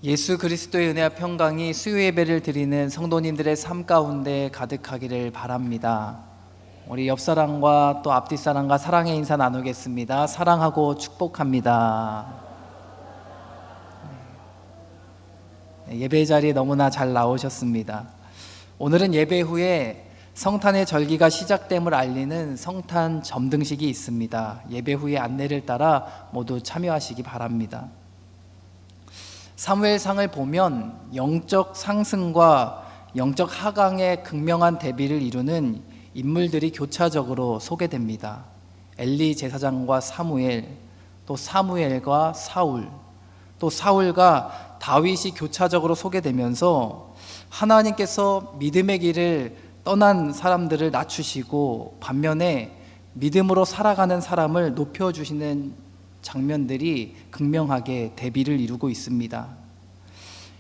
예수 그리스도의 은혜와 평강이 수요 예배를 드리는 성도님들의 삶 가운데 가득하기를 바랍니다. 우리 옆사람과 또 앞뒷사람과 사랑의 인사 나누겠습니다. 사랑하고 축복합니다. 예배 자리에 너무나 잘 나오셨습니다. 오늘은 예배 후에 성탄의 절기가 시작됨을 알리는 성탄 점등식이 있습니다. 예배 후에 안내를 따라 모두 참여하시기 바랍니다. 사무엘상을 보면 영적 상승과 영적 하강의 극명한 대비를 이루는 인물들이 교차적으로 소개됩니다. 엘리 제사장과 사무엘, 또 사무엘과 사울, 또 사울과 다윗이 교차적으로 소개되면서 하나님께서 믿음의 길을 떠난 사람들을 낮추시고 반면에 믿음으로 살아가는 사람을 높여주시는 장면들이 극명하게 대비를 이루고 있습니다.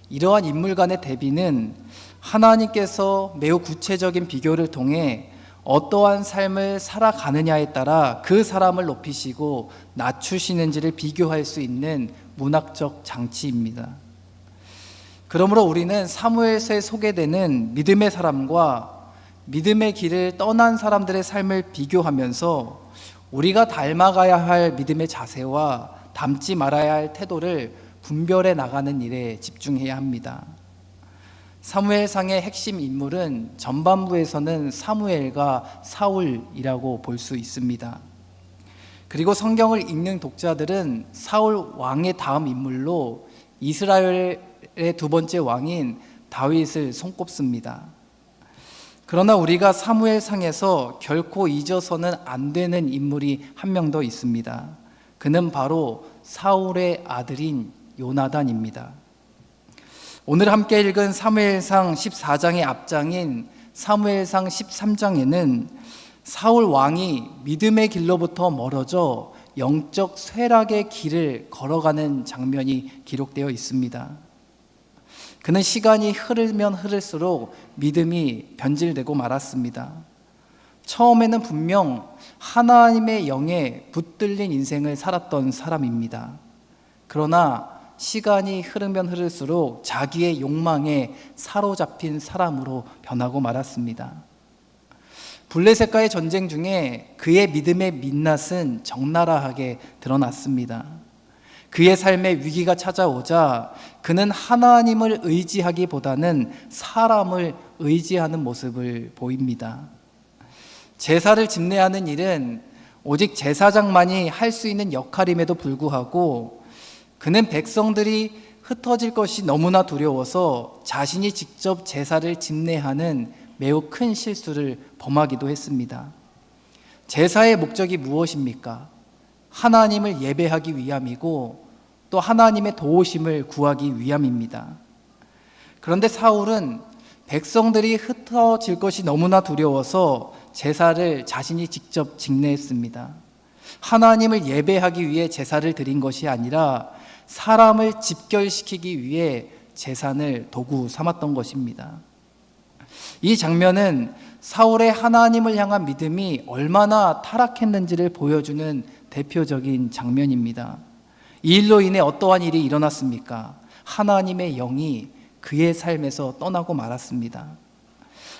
이러한 인물 간의 대비는 하나님께서 매우 구체적인 비교를 통해 어떠한 삶을 살아가느냐에 따라 그 사람을 높이시고 낮추시는지를 비교할 수 있는 문학적 장치입니다. 그러므로 우리는 사무엘서에 소개되는 믿음의 사람과 믿음의 길을 떠난 사람들의 삶을 비교하면서 우리가 닮아가야 할 믿음의 자세와 닮지 말아야 할 태도를 분별해 나가는 일에 집중해야 합니다. 사무엘상의 핵심 인물은 전반부에서는 사무엘과 사울이라고 볼 수 있습니다. 그리고 성경을 읽는 독자들은 사울 왕의 다음 인물로 이스라엘의 두 번째 왕인 다윗을 손꼽습니다. 그러나 우리가 사무엘상에서 결코 잊어서는 안 되는 인물이 한 명 더 있습니다. 그는 바로 사울의 아들인 요나단입니다. 오늘 함께 읽은 사무엘상 14장의 앞장인 사무엘상 13장에는 사울 왕이 믿음의 길로부터 멀어져 영적 쇠락의 길을 걸어가는 장면이 기록되어 있습니다. 그는 시간이 흐르면 흐를수록 믿음이 변질되고 말았습니다. 처음에는 분명 하나님의 영에 붙들린 인생을 살았던 사람입니다. 그러나 시간이 흐르면 흐를수록 자기의 욕망에 사로잡힌 사람으로 변하고 말았습니다. 블레셋과의 전쟁 중에 그의 믿음의 민낯은 적나라하게 드러났습니다. 그의 삶에 위기가 찾아오자 그는 하나님을 의지하기보다는 사람을 의지하는 모습을 보입니다. 제사를 집례하는 일은 오직 제사장만이 할 수 있는 역할임에도 불구하고 그는 백성들이 흩어질 것이 너무나 두려워서 자신이 직접 제사를 집례하는 매우 큰 실수를 범하기도 했습니다. 제사의 목적이 무엇입니까? 하나님을 예배하기 위함이고 또 하나님의 도우심을 구하기 위함입니다. 그런데 사울은 백성들이 흩어질 것이 너무나 두려워서 제사를 자신이 직접 집례했습니다. 하나님을 예배하기 위해 제사를 드린 것이 아니라 사람을 집결시키기 위해 제사를 도구 삼았던 것입니다. 이 장면은 사울의 하나님을 향한 믿음이 얼마나 타락했는지를 보여주는 대표적인 장면입니다. 이 일로 인해 어떠한 일이 일어났습니까? 하나님의 영이 그의 삶에서 떠나고 말았습니다.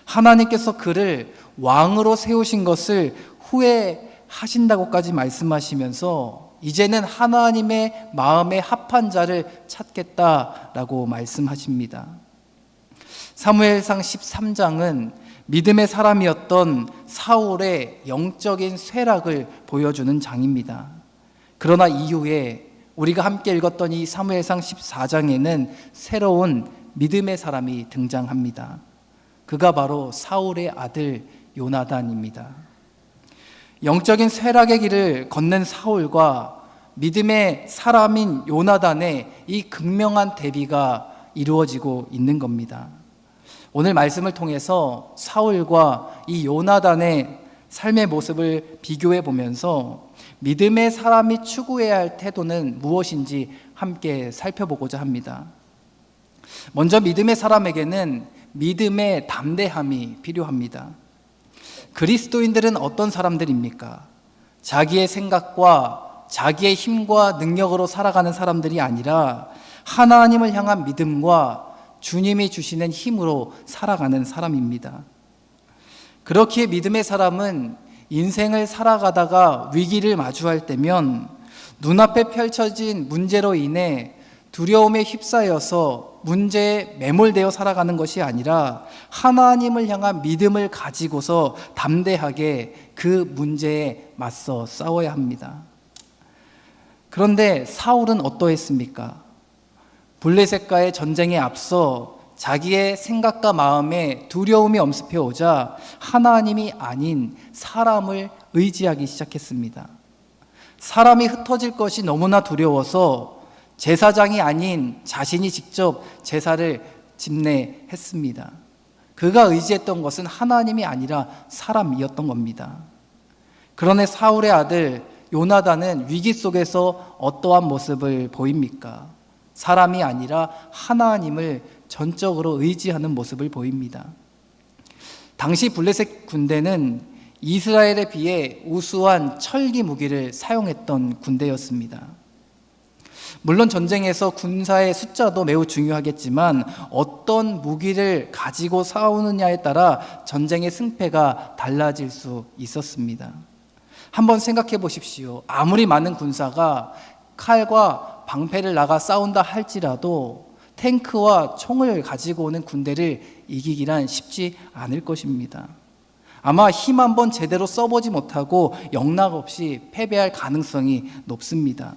하나님께서 그를 왕으로 세우신 것을 후회하신다고까지 말씀하시면서 이제는 하나님의 마음에 합한 자를 찾겠다라고 말씀하십니다. 사무엘상 13장은 믿음의 사람이었던 사울의 영적인 쇠락을 보여주는 장입니다. 그러나 이후에 우리가 함께 읽었던 이 사무엘상 14장에는 새로운 믿음의 사람이 등장합니다. 그가 바로 사울의 아들 요나단입니다. 영적인 쇠락의 길을 걷는 사울과 믿음의 사람인 요나단의 이 극명한 대비가 이루어지고 있는 겁니다. 오늘 말씀을 통해서 사울과 이 요나단의 삶의 모습을 비교해 보면서 믿음의 사람이 추구해야 할 태도는 무엇인지 함께 살펴보고자 합니다. 먼저 믿음의 사람에게는 믿음의 담대함이 필요합니다. 그리스도인들은 어떤 사람들입니까? 자기의 생각과 자기의 힘과 능력으로 살아가는 사람들이 아니라 하나님을 향한 믿음과 주님이 주시는 힘으로 살아가는 사람입니다. 그렇기에 믿음의 사람은 인생을 살아가다가 위기를 마주할 때면 눈앞에 펼쳐진 문제로 인해 두려움에 휩싸여서 문제에 매몰되어 살아가는 것이 아니라 하나님을 향한 믿음을 가지고서 담대하게 그 문제에 맞서 싸워야 합니다. 그런데 사울은 어떠했습니까? 블레셋과의 전쟁에 앞서 자기의 생각과 마음에 두려움이 엄습해 오자 하나님이 아닌 사람을 의지하기 시작했습니다. 사람이 흩어질 것이 너무나 두려워서 제사장이 아닌 자신이 직접 제사를 집례했습니다. 그가 의지했던 것은 하나님이 아니라 사람이었던 겁니다. 그런데 사울의 아들 요나단은 위기 속에서 어떠한 모습을 보입니까? 사람이 아니라 하나님을 전적으로 의지하는 모습을 보입니다. 당시 블레셋 군대는 이스라엘에 비해 우수한 철기 무기를 사용했던 군대였습니다. 물론 전쟁에서 군사의 숫자도 매우 중요하겠지만 어떤 무기를 가지고 싸우느냐에 따라 전쟁의 승패가 달라질 수 있었습니다. 한번 생각해 보십시오. 아무리 많은 군사가 칼과 방패를 나가 싸운다 할지라도 탱크와 총을 가지고 오는 군대를 이기기란 쉽지 않을 것입니다. 아마 힘 한번 제대로 써보지 못하고 영락없이 패배할 가능성이 높습니다.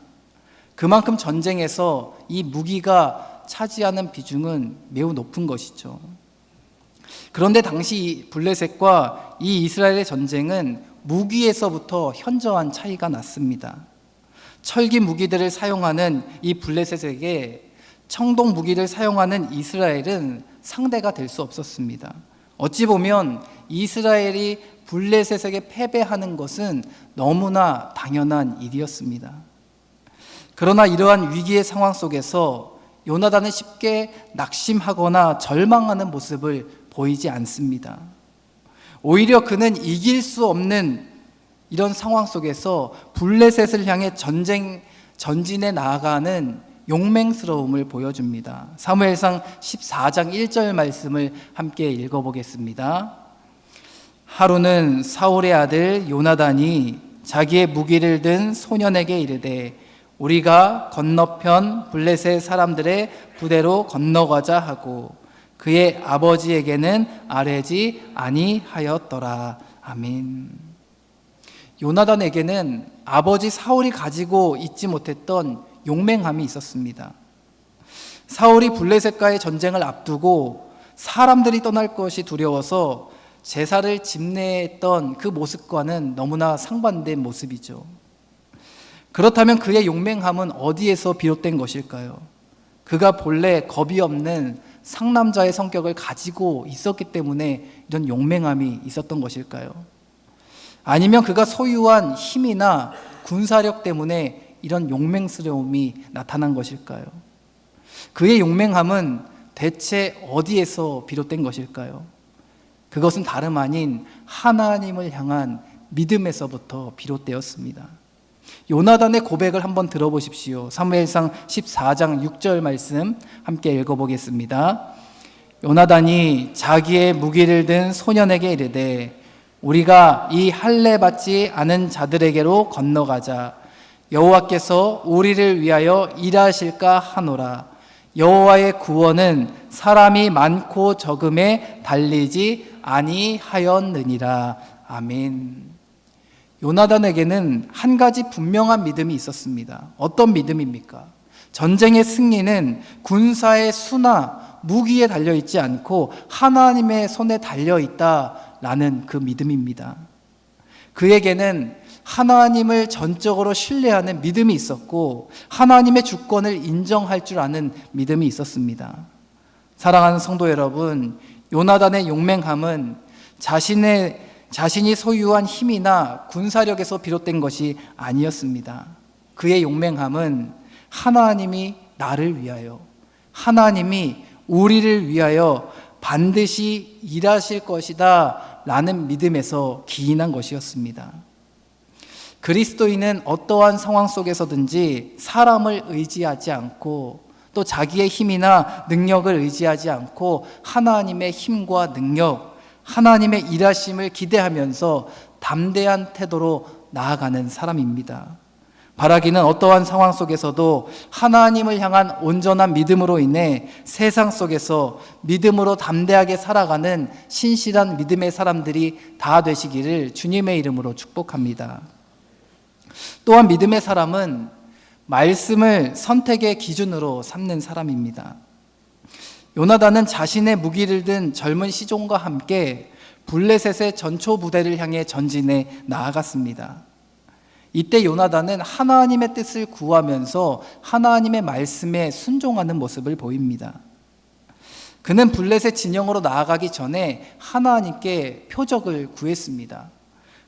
그만큼 전쟁에서 이 무기가 차지하는 비중은 매우 높은 것이죠. 그런데 당시 블레셋과 이 이스라엘의 전쟁은 무기에서부터 현저한 차이가 났습니다. 철기 무기들을 사용하는 이 블레셋에게 청동 무기를 사용하는 이스라엘은 상대가 될 수 없었습니다. 어찌 보면 이스라엘이 블레셋에게 패배하는 것은 너무나 당연한 일이었습니다. 그러나 이러한 위기의 상황 속에서 요나단은 쉽게 낙심하거나 절망하는 모습을 보이지 않습니다. 오히려 그는 이길 수 없는 이런 상황 속에서 블레셋을 향해 전진해 나아가는 용맹스러움을 보여줍니다. 사무엘상 14장 1절 말씀을 함께 읽어보겠습니다. 하루는 사울의 아들 요나단이 자기의 무기를 든 소년에게 이르되 우리가 건너편 블레셋 사람들의 부대로 건너가자 하고 그의 아버지에게는 아뢰지 아니하였더라. 아멘. 요나단에게는 아버지 사울이 가지고 있지 못했던 용맹함이 있었습니다. 사울이 블레셋과의 전쟁을 앞두고 사람들이 떠날 것이 두려워서 제사를 집례했던 그 모습과는 너무나 상반된 모습이죠. 그렇다면 그의 용맹함은 어디에서 비롯된 것일까요? 그가 본래 겁이 없는 상남자의 성격을 가지고 있었기 때문에 이런 용맹함이 있었던 것일까요? 아니면 그가 소유한 힘이나 군사력 때문에 이런 용맹스러움이 나타난 것일까요? 그의 용맹함은 대체 어디에서 비롯된 것일까요? 그것은 다름 아닌 하나님을 향한 믿음에서부터 비롯되었습니다. 요나단의 고백을 한번 들어보십시오. 사무엘상 14장 6절 말씀 함께 읽어보겠습니다. 요나단이 자기의 무기를 든 소년에게 이르되 우리가 이 할례 받지 않은 자들에게로 건너가자. 여호와께서 우리를 위하여 일하실까 하노라. 여호와의 구원은 사람이 많고 적음에 달리지 아니하였느니라. 아멘. 요나단에게는 한 가지 분명한 믿음이 있었습니다. 어떤 믿음입니까? 전쟁의 승리는 군사의 수나 무기에 달려있지 않고 하나님의 손에 달려있다라는 그 믿음입니다. 그에게는 하나님을 전적으로 신뢰하는 믿음이 있었고 하나님의 주권을 인정할 줄 아는 믿음이 있었습니다. 사랑하는 성도 여러분, 요나단의 용맹함은 자신이 소유한 힘이나 군사력에서 비롯된 것이 아니었습니다. 그의 용맹함은 하나님이 나를 위하여, 하나님이 우리를 위하여 반드시 일하실 것이다 라는 믿음에서 기인한 것이었습니다. 그리스도인은 어떠한 상황 속에서든지 사람을 의지하지 않고 또 자기의 힘이나 능력을 의지하지 않고 하나님의 힘과 능력, 하나님의 일하심을 기대하면서 담대한 태도로 나아가는 사람입니다. 바라기는 어떠한 상황 속에서도 하나님을 향한 온전한 믿음으로 인해 세상 속에서 믿음으로 담대하게 살아가는 신실한 믿음의 사람들이 다 되시기를 주님의 이름으로 축복합니다. 또한 믿음의 사람은 말씀을 선택의 기준으로 삼는 사람입니다. 요나단은 자신의 무기를 든 젊은 시종과 함께 블레셋의 전초 부대를 향해 전진해 나아갔습니다. 이때 요나단은 하나님의 뜻을 구하면서 하나님의 말씀에 순종하는 모습을 보입니다. 그는 블레셋 진영으로 나아가기 전에 하나님께 표적을 구했습니다.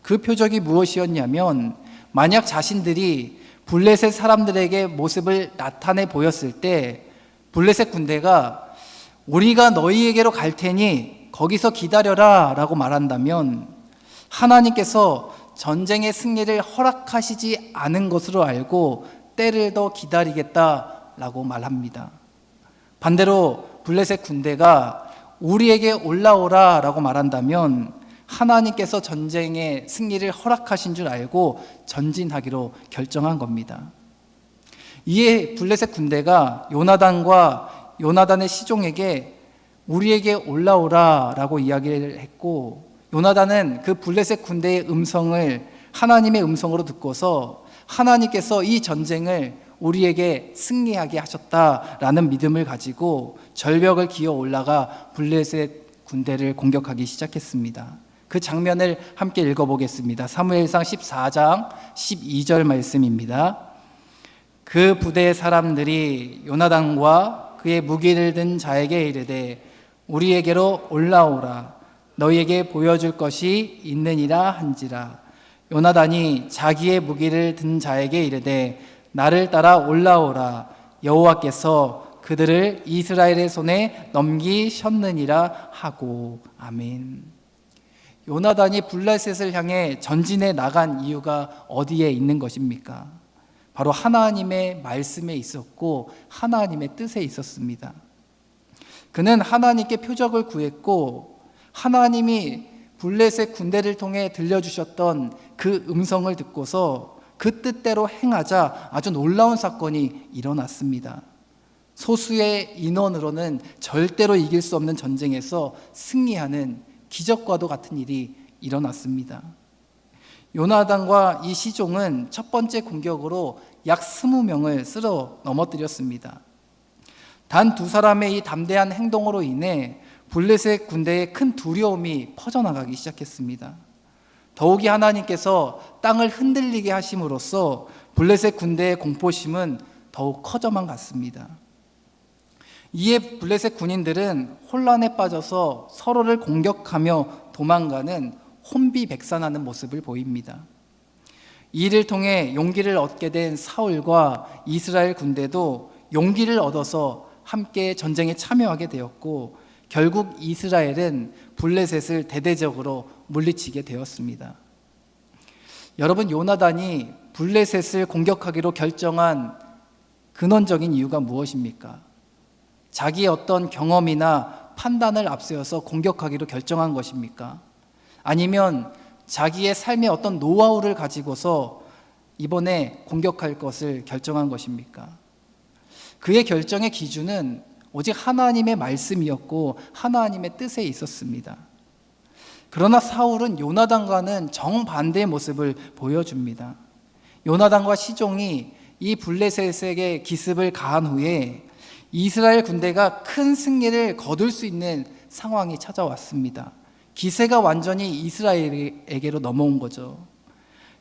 그 표적이 무엇이었냐면, 만약 자신들이 블레셋 사람들에게 모습을 나타내 보였을 때 블레셋 군대가 우리가 너희에게로 갈 테니 거기서 기다려라 라고 말한다면 하나님께서 전쟁의 승리를 허락하시지 않은 것으로 알고 때를 더 기다리겠다라고 말합니다. 반대로 블레셋 군대가 우리에게 올라오라 라고 말한다면 하나님께서 전쟁의 승리를 허락하신 줄 알고 전진하기로 결정한 겁니다. 이에 블레셋 군대가 요나단과 요나단의 시종에게 우리에게 올라오라 라고 이야기를 했고, 요나단은 그 블레셋 군대의 음성을 하나님의 음성으로 듣고서 하나님께서 이 전쟁을 우리에게 승리하게 하셨다라는 믿음을 가지고 절벽을 기어 올라가 블레셋 군대를 공격하기 시작했습니다. 그 장면을 함께 읽어보겠습니다. 사무엘상 14장 12절 말씀입니다. 그 부대의 사람들이 요나단과 그의 무기를 든 자에게 이르되 우리에게로 올라오라, 너희에게 보여줄 것이 있느니라 한지라. 요나단이 자기의 무기를 든 자에게 이르되 나를 따라 올라오라, 여호와께서 그들을 이스라엘의 손에 넘기셨느니라 하고. 아멘. 요나단이 블레셋을 향해 전진해 나간 이유가 어디에 있는 것입니까? 바로 하나님의 말씀에 있었고 하나님의 뜻에 있었습니다. 그는 하나님께 표적을 구했고 하나님이 블레셋 군대를 통해 들려주셨던 그 음성을 듣고서 그 뜻대로 행하자 아주 놀라운 사건이 일어났습니다. 소수의 인원으로는 절대로 이길 수 없는 전쟁에서 승리하는 기적과도 같은 일이 일어났습니다. 요나단과 이 시종은 첫 번째 공격으로 약 20명을 쓸어 넘어뜨렸습니다. 단 두 사람의 이 담대한 행동으로 인해 블레셋 군대에 큰 두려움이 퍼져나가기 시작했습니다. 더욱이 하나님께서 땅을 흔들리게 하심으로써 블레셋 군대의 공포심은 더욱 커져만 갔습니다. 이에 블레셋 군인들은 혼란에 빠져서 서로를 공격하며 도망가는 혼비백산하는 모습을 보입니다. 이 일을 통해 용기를 얻게 된 사울과 이스라엘 군대도 용기를 얻어서 함께 전쟁에 참여하게 되었고 결국 이스라엘은 블레셋을 대대적으로 물리치게 되었습니다. 여러분, 요나단이 블레셋을 공격하기로 결정한 근원적인 이유가 무엇입니까? 자기의 어떤 경험이나 판단을 앞세워서 공격하기로 결정한 것입니까? 아니면 자기의 삶의 어떤 노하우를 가지고서 이번에 공격할 것을 결정한 것입니까? 그의 결정의 기준은 오직 하나님의 말씀이었고 하나님의 뜻에 있었습니다. 그러나 사울은 요나단과는 정반대의 모습을 보여줍니다. 요나단과 시종이 이 블레셋에게 기습을 가한 후에 이스라엘 군대가 큰 승리를 거둘 수 있는 상황이 찾아왔습니다. 기세가 완전히 이스라엘에게로 넘어온 거죠.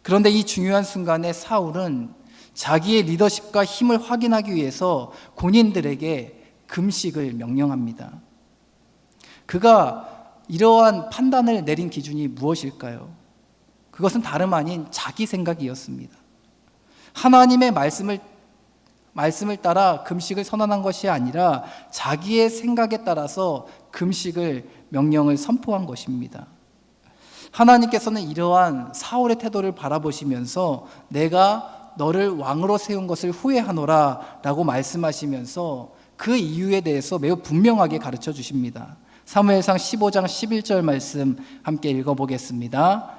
그런데 이 중요한 순간에 사울은 자기의 리더십과 힘을 확인하기 위해서 군인들에게 금식을 명령합니다. 그가 이러한 판단을 내린 기준이 무엇일까요? 그것은 다름 아닌 자기 생각이었습니다. 하나님의 말씀을 따라 금식을 선언한 것이 아니라 자기의 생각에 따라서 금식을 명령을 선포한 것입니다. 하나님께서는 이러한 사울의 태도를 바라보시면서 내가 너를 왕으로 세운 것을 후회하노라 라고 말씀하시면서 그 이유에 대해서 매우 분명하게 가르쳐 주십니다. 사무엘상 15장 11절 말씀 함께 읽어보겠습니다.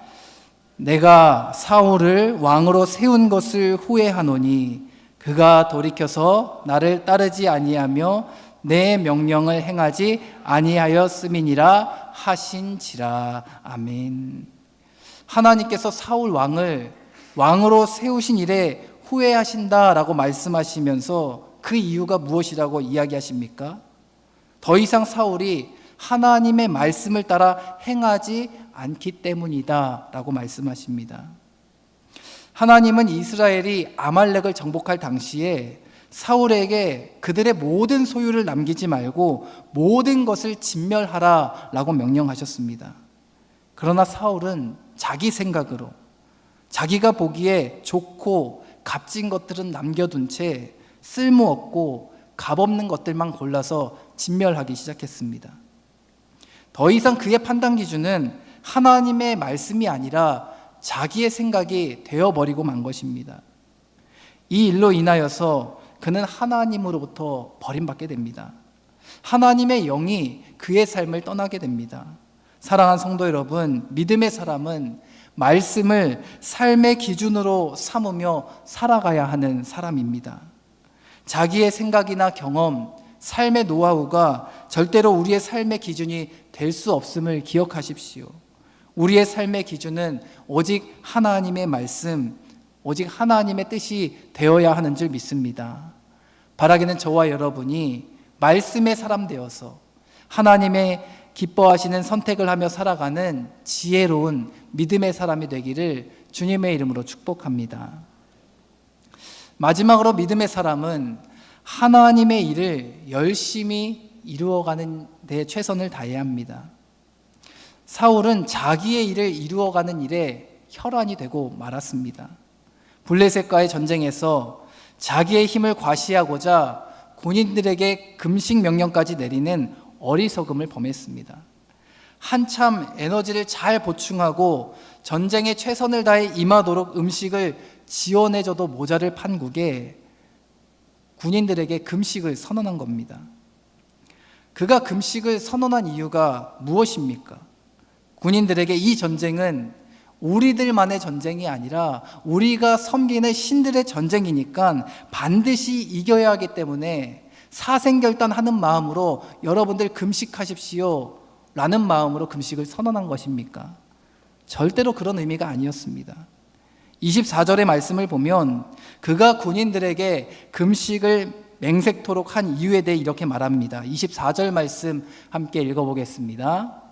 내가 사울을 왕으로 세운 것을 후회하노니 그가 돌이켜서 나를 따르지 아니하며 내 명령을 행하지 아니하였음이니라 하신지라. 아멘. 하나님께서 사울 왕을 왕으로 세우신 일에 후회하신다라고 말씀하시면서 그 이유가 무엇이라고 이야기하십니까? 더 이상 사울이 하나님의 말씀을 따라 행하지 않기 때문이다 라고 말씀하십니다. 하나님은 이스라엘이 아말렉을 정복할 당시에 사울에게 그들의 모든 소유를 남기지 말고 모든 것을 진멸하라 라고 명령하셨습니다. 그러나 사울은 자기 생각으로 자기가 보기에 좋고 값진 것들은 남겨둔 채 쓸모없고 값없는 것들만 골라서 진멸하기 시작했습니다. 더 이상 그의 판단 기준은 하나님의 말씀이 아니라 자기의 생각이 되어버리고 만 것입니다. 이 일로 인하여서 그는 하나님으로부터 버림받게 됩니다. 하나님의 영이 그의 삶을 떠나게 됩니다. 사랑하는 성도 여러분, 믿음의 사람은 말씀을 삶의 기준으로 삼으며 살아가야 하는 사람입니다. 자기의 생각이나 경험, 삶의 노하우가 절대로 우리의 삶의 기준이 될 수 없음을 기억하십시오. 우리의 삶의 기준은 오직 하나님의 말씀, 오직 하나님의 뜻이 되어야 하는 줄 믿습니다. 바라기는 저와 여러분이 말씀의 사람 되어서 하나님의 기뻐하시는 선택을 하며 살아가는 지혜로운 믿음의 사람이 되기를 주님의 이름으로 축복합니다. 마지막으로 믿음의 사람은 하나님의 일을 열심히 이루어가는 데 최선을 다해야 합니다. 사울은 자기의 일을 이루어가는 일에 혈안이 되고 말았습니다. 블레셋과의 전쟁에서 자기의 힘을 과시하고자 군인들에게 금식 명령까지 내리는 어리석음을 범했습니다. 한참 에너지를 잘 보충하고 전쟁에 최선을 다해 임하도록 음식을 지원해줘도 모자를 판국에 군인들에게 금식을 선언한 겁니다. 그가 금식을 선언한 이유가 무엇입니까? 군인들에게 이 전쟁은 우리들만의 전쟁이 아니라 우리가 섬기는 신들의 전쟁이니까 반드시 이겨야 하기 때문에 사생결단하는 마음으로 여러분들 금식하십시오 라는 마음으로 금식을 선언한 것입니까? 절대로 그런 의미가 아니었습니다. 24절의 말씀을 보면 그가 군인들에게 금식을 맹세토록 한 이유에 대해 이렇게 말합니다. 24절 말씀 함께 읽어보겠습니다.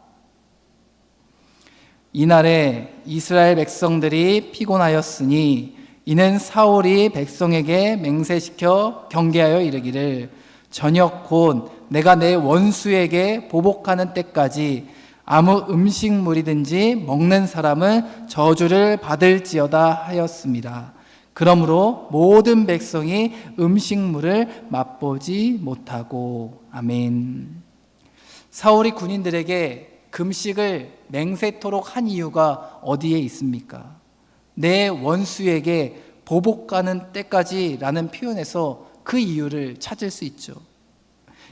이날에 이스라엘 백성들이 피곤하였으니 이는 사울이 백성에게 맹세시켜 경계하여 이르기를 저녁 곧 내가 내 원수에게 보복하는 때까지 아무 음식물이든지 먹는 사람은 저주를 받을지어다 하였습니다. 그러므로 모든 백성이 음식물을 맛보지 못하고. 아멘. 사울이 군인들에게 금식을 맹세토록 한 이유가 어디에 있습니까? 내 원수에게 보복하는 때까지 라는 표현에서 그 이유를 찾을 수 있죠.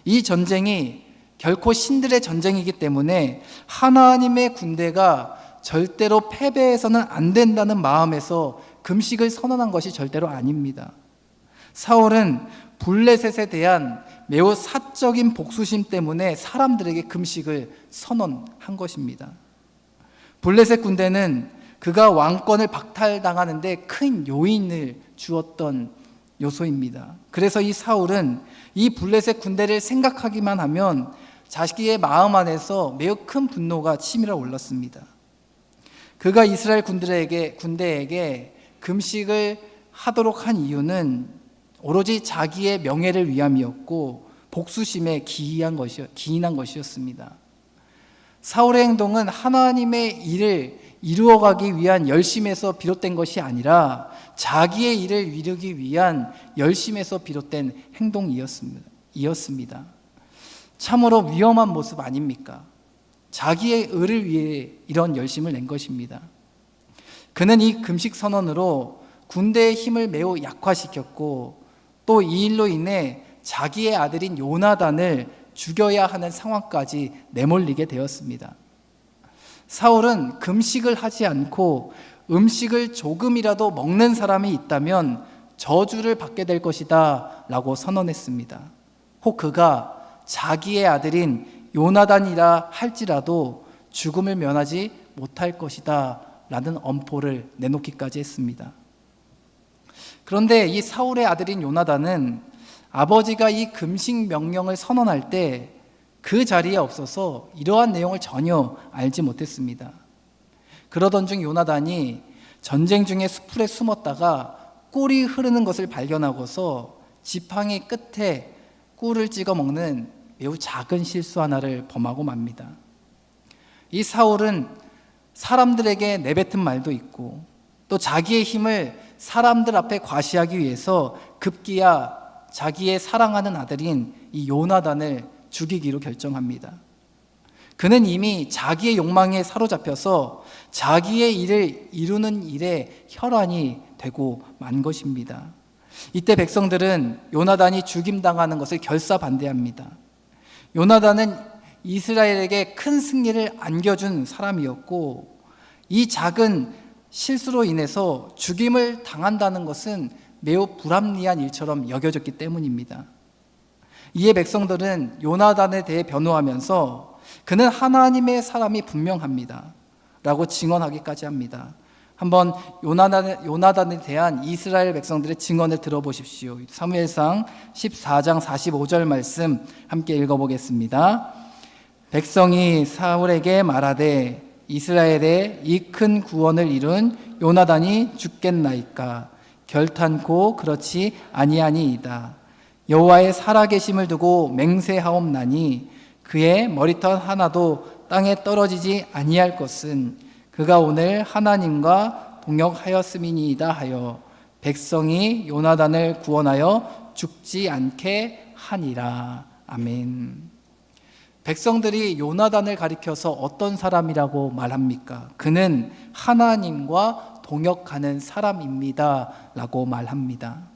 이 전쟁이 결코 신들의 전쟁이기 때문에 하나님의 군대가 절대로 패배해서는 안 된다는 마음에서 금식을 선언한 것이 절대로 아닙니다. 사울은 블레셋에 대한 매우 사적인 복수심 때문에 사람들에게 금식을 선언한 것입니다. 블레셋 군대는 그가 왕권을 박탈당하는데 큰 요인을 주었던 요소입니다. 그래서 이 사울은 이 블레셋 군대를 생각하기만 하면 자기의 마음 안에서 매우 큰 분노가 치밀어 올랐습니다. 그가 이스라엘 군대에게 금식을 하도록 한 이유는 오로지 자기의 명예를 위함이었고 복수심에 기인한 것이었습니다. 사울의 행동은 하나님의 일을 이루어가기 위한 열심에서 비롯된 것이 아니라 자기의 일을 이루기 위한 열심에서 비롯된 행동이었습니다. 참으로 위험한 모습 아닙니까? 자기의 의를 위해 이런 열심을 낸 것입니다. 그는 이 금식 선언으로 군대의 힘을 매우 약화시켰고 또 이 일로 인해 자기의 아들인 요나단을 죽여야 하는 상황까지 내몰리게 되었습니다. 사울은 금식을 하지 않고 음식을 조금이라도 먹는 사람이 있다면 저주를 받게 될 것이다 라고 선언했습니다. 혹 그가 자기의 아들인 요나단이라 할지라도 죽음을 면하지 못할 것이다 라는 엄포를 내놓기까지 했습니다. 그런데 이 사울의 아들인 요나단은 아버지가 이 금식 명령을 선언할 때 그 자리에 없어서 이러한 내용을 전혀 알지 못했습니다. 그러던 중 요나단이 전쟁 중에 수풀에 숨었다가 꿀이 흐르는 것을 발견하고서 지팡이 끝에 꿀을 찍어 먹는 매우 작은 실수 하나를 범하고 맙니다. 이 사울은 사람들에게 내뱉은 말도 있고 또 자기의 힘을 사람들 앞에 과시하기 위해서 급기야 자기의 사랑하는 아들인 이 요나단을 죽이기로 결정합니다. 그는 이미 자기의 욕망에 사로잡혀서 자기의 일을 이루는 일에 혈안이 되고 만 것입니다. 이때 백성들은 요나단이 죽임당하는 것을 결사반대합니다. 요나단은 이스라엘에게 큰 승리를 안겨준 사람이었고 이 작은 실수로 인해서 죽임을 당한다는 것은 매우 불합리한 일처럼 여겨졌기 때문입니다. 이에 백성들은 요나단에 대해 변호하면서 그는 하나님의 사람이 분명합니다 라고 증언하기까지 합니다. 한번 요나단에 대한 이스라엘 백성들의 증언을 들어보십시오. 사무엘상 14장 45절 말씀 함께 읽어보겠습니다. 백성이 사울에게 말하되 이스라엘의 이 큰 구원을 이룬 요나단이 죽겠나이까 결탄코 그렇지 아니하니이다. 여호와의 살아계심을 두고 맹세하옵나니 그의 머리털 하나도 땅에 떨어지지 아니할 것은 그가 오늘 하나님과 동역하였음이니이다 하여 백성이 요나단을 구원하여 죽지 않게 하니라. 아멘. 백성들이 요나단을 가리켜서 어떤 사람이라고 말합니까? 그는 하나님과 동역하는 사람입니다 라고 말합니다.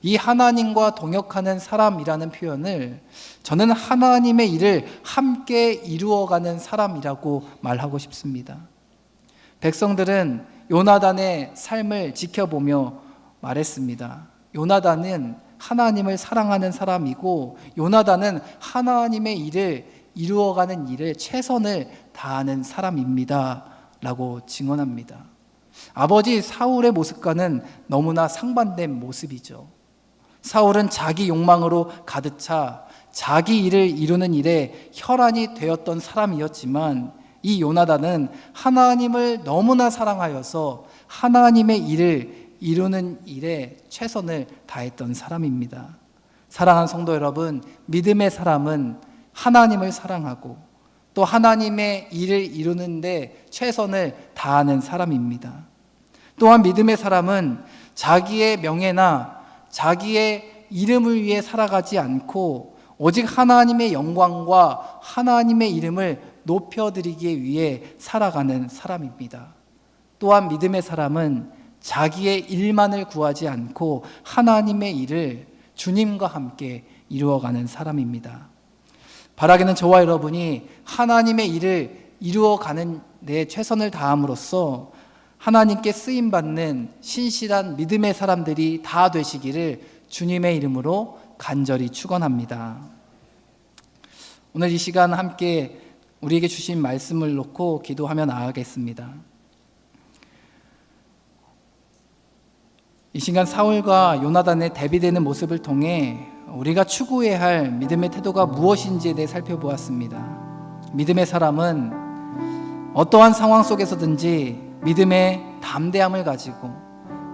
이 하나님과 동역하는 사람이라는 표현을 저는 하나님의 일을 함께 이루어가는 사람이라고 말하고 싶습니다. 백성들은 요나단의 삶을 지켜보며 말했습니다. 요나단은 하나님을 사랑하는 사람이고 요나단은 하나님의 일을 이루어가는 일에 최선을 다하는 사람입니다 라고 증언합니다. 아버지 사울의 모습과는 너무나 상반된 모습이죠. 사울은 자기 욕망으로 가득 차 자기 일을 이루는 일에 혈안이 되었던 사람이었지만 이 요나단은 하나님을 너무나 사랑하여서 하나님의 일을 이루는 일에 최선을 다했던 사람입니다. 사랑하는 성도 여러분, 믿음의 사람은 하나님을 사랑하고 또 하나님의 일을 이루는 데 최선을 다하는 사람입니다. 또한 믿음의 사람은 자기의 명예나 자기의 이름을 위해 살아가지 않고 오직 하나님의 영광과 하나님의 이름을 높여드리기 위해 살아가는 사람입니다. 또한 믿음의 사람은 자기의 일만을 구하지 않고 하나님의 일을 주님과 함께 이루어가는 사람입니다. 바라기는 저와 여러분이 하나님의 일을 이루어가는 데 최선을 다함으로써 하나님께 쓰임받는 신실한 믿음의 사람들이 다 되시기를 주님의 이름으로 간절히 축원합니다. 오늘 이 시간 함께 우리에게 주신 말씀을 놓고 기도하며 나아가겠습니다. 이 시간 사울과 요나단의 대비되는 모습을 통해 우리가 추구해야 할 믿음의 태도가 무엇인지에 대해 살펴보았습니다. 믿음의 사람은 어떠한 상황 속에서든지 믿음의 담대함을 가지고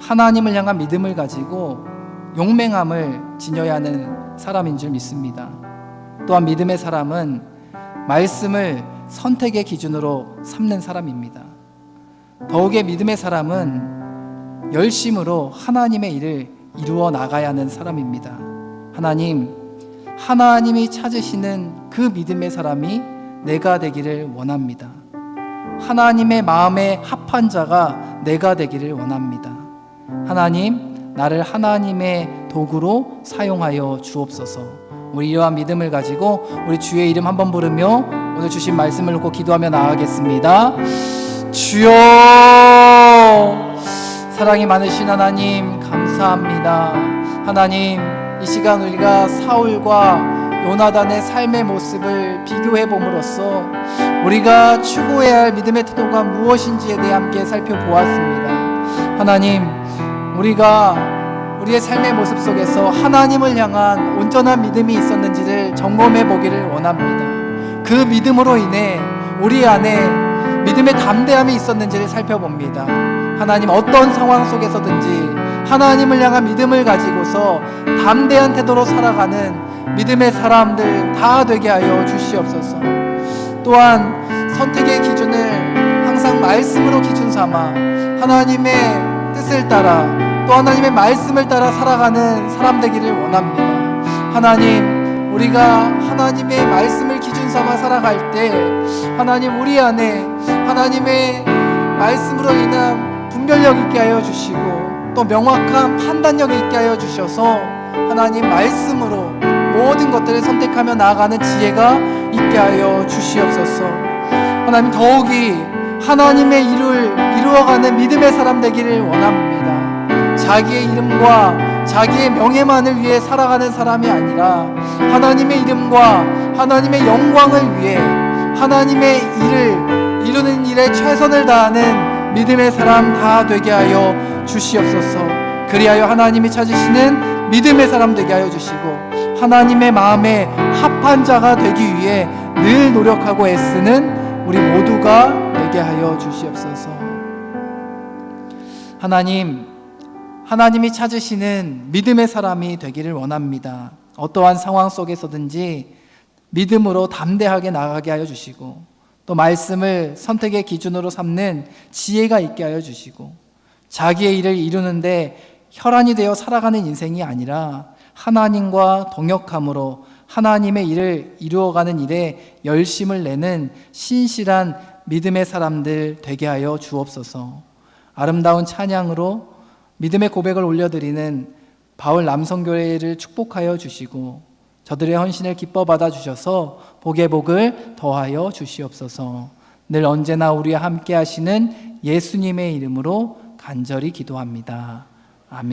하나님을 향한 믿음을 가지고 용맹함을 지녀야 하는 사람인 줄 믿습니다. 또한 믿음의 사람은 말씀을 선택의 기준으로 삼는 사람입니다. 더욱의 믿음의 사람은 열심으로 하나님의 일을 이루어 나가야 하는 사람입니다. 하나님이 찾으시는 그 믿음의 사람이 내가 되기를 원합니다. 하나님의 마음에 합한 자가 내가 되기를 원합니다. 하나님, 나를 하나님의 도구로 사용하여 주옵소서. 우리 이러한 믿음을 가지고 우리 주의 이름 한번 부르며 오늘 주신 말씀을 놓고 기도하며 나아가겠습니다. 주여, 사랑이 많으신 하나님 감사합니다. 하나님, 이 시간 우리가 사울과 요나단의 삶의 모습을 비교해 봄으로써 우리가 추구해야 할 믿음의 태도가 무엇인지에 대해 함께 살펴보았습니다. 하나님, 우리가 우리의 삶의 모습 속에서 하나님을 향한 온전한 믿음이 있었는지를 점검해 보기를 원합니다. 그 믿음으로 인해 우리 안에 믿음의 담대함이 있었는지를 살펴봅니다. 하나님, 어떤 상황 속에서든지 하나님을 향한 믿음을 가지고서 담대한 태도로 살아가는 믿음의 사람들 다 되게 하여 주시옵소서. 또한 선택의 기준을 항상 말씀으로 기준 삼아 하나님의 뜻을 따라 또 하나님의 말씀을 따라 살아가는 사람 되기를 원합니다. 하나님, 우리가 하나님의 말씀을 기준 삼아 살아갈 때 하나님, 우리 안에 하나님의 말씀으로 인한 분별력 있게 하여 주시고 또 명확한 판단력 있게 하여 주셔서 하나님 말씀으로 모든 것들을 선택하며 나아가는 지혜가 있게 하여 주시옵소서. 하나님, 더욱이 하나님의 일을 이루어가는 믿음의 사람 되기를 원합니다. 자기의 이름과 자기의 명예만을 위해 살아가는 사람이 아니라 하나님의 이름과 하나님의 영광을 위해 하나님의 일을 이루는 일에 최선을 다하는 믿음의 사람 다 되게 하여 주시옵소서. 그리하여 하나님이 찾으시는 믿음의 사람 되게 하여 주시고 하나님의 마음에 합한 자가 되기 위해 늘 노력하고 애쓰는 우리 모두가 되게 하여 주시옵소서. 하나님이 찾으시는 믿음의 사람이 되기를 원합니다. 어떠한 상황 속에서든지 믿음으로 담대하게 나아가게 하여 주시고 또 말씀을 선택의 기준으로 삼는 지혜가 있게 하여 주시고 자기의 일을 이루는데 혈안이 되어 살아가는 인생이 아니라 하나님과 동역함으로 하나님의 일을 이루어가는 일에 열심을 내는 신실한 믿음의 사람들 되게 하여 주옵소서. 아름다운 찬양으로 믿음의 고백을 올려드리는 바울 남성교회를 축복하여 주시고 저들의 헌신을 기뻐 받아 주셔서 복의 복을 더하여 주시옵소서. 늘 언제나 우리와 함께 하시는 예수님의 이름으로 간절히 기도합니다. 아멘.